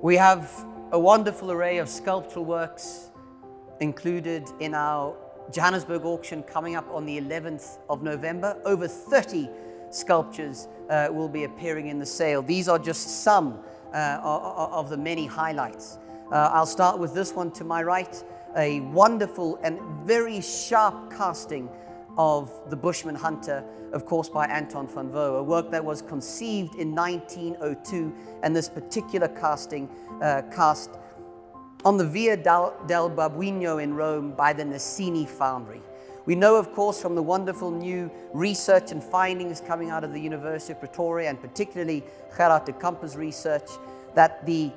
We have a wonderful array of sculptural works included in our Johannesburg auction coming up on the 11th of November. Over 30 sculptures will be appearing in the sale. These are just some of the many highlights. I'll start with this one to my right, a wonderful and very sharp casting of the Bushman Hunter, of course by Anton van Wouw, a work that was conceived in 1902, and this particular casting cast on the Via del Babuino in Rome by the Nassini Foundry. We know, of course, from the wonderful new research and findings coming out of the University of Pretoria, and particularly Gerard de Kamper's research, that the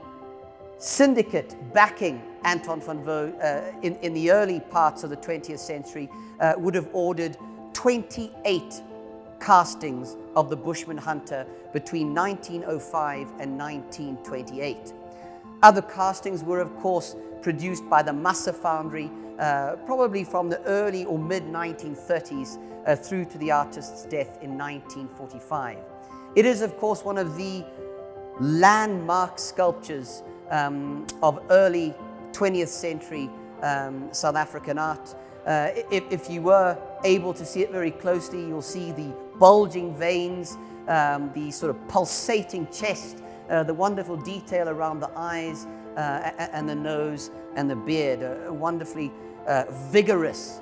syndicate backing Anton van Wouw in the early parts of the 20th century would have ordered 28 castings of the Bushman Hunter between 1905 and 1928. Other castings were, of course, produced by the Massa Foundry, probably from the early or mid-1930s through to the artist's death in 1945. It is, of course, one of the landmark sculptures of early 20th century South African art. If you were able to see it very closely, you'll see the bulging veins, the sort of pulsating chest, the wonderful detail around the eyes and the nose and the beard, a wonderfully vigorous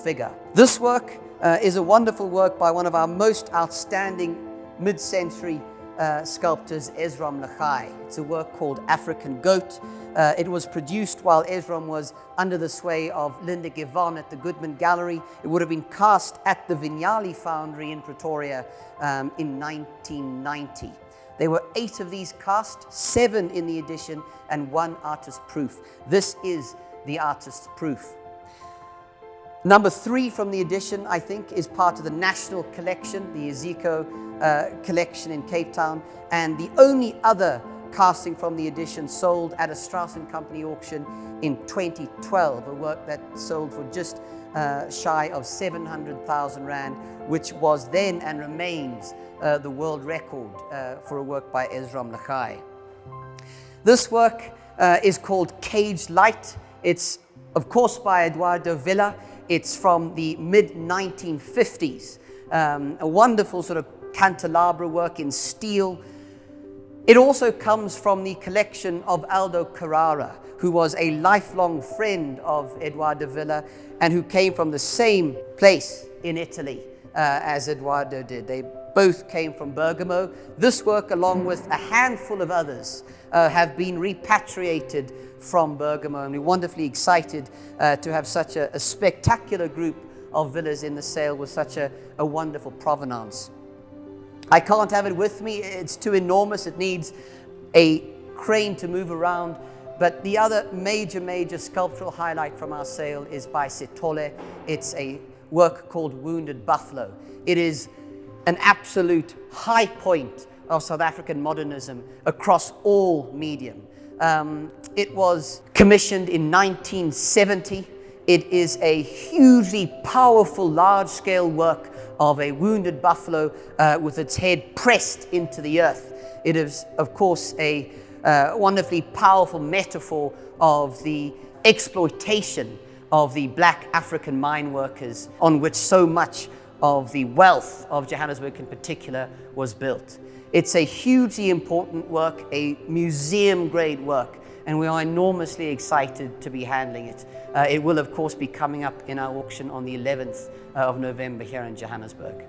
figure. This work is a wonderful work by one of our most outstanding mid-century sculptors, Ezrom Legae. It's a work called African Goat. It was produced while Ezrom was under the sway of Linda Givon at the Goodman Gallery. It would have been cast at the Vignali Foundry in Pretoria in 1990. There were 8 of these cast, 7 in the edition, and 1 artist proof. This is the artist's proof. Number 3 from the edition, I think, is part of the national collection, the Eziko collection in Cape Town, and the only other casting from the edition sold at a Strauss Co auction in 2012, a work that sold for just shy of 700,000 Rand, which was then and remains the world record for a work by Ezrom Legae. This work is called Caged Light. It's, of course, by Edoardo Villa. It's from the mid-1950s, a wonderful sort of candelabra work in steel. It also comes from the collection of Aldo Carrara, who was a lifelong friend of Edoardo Villa and who came from the same place in Italy as Edoardo did. They both came from Bergamo. This work, along with a handful of others, have been repatriated from Bergamo, and we're wonderfully excited to have such a spectacular group of villas in the sale with such a wonderful provenance. I can't have it with me, it's too enormous, it needs a crane to move around, but the other major sculptural highlight from our sale is by Sithole. It's a work called Wounded Buffalo. It is an absolute high point of South African modernism across all medium. It was commissioned in 1970. It is a hugely powerful, large-scale work of a wounded buffalo with its head pressed into the earth. It is, of course, a wonderfully powerful metaphor of the exploitation of the black African mine workers on which so much of the wealth of Johannesburg in particular was built. It's a hugely important work, a museum-grade work, and we are enormously excited to be handling it. It will, of course, be coming up in our auction on the 11th of November here in Johannesburg.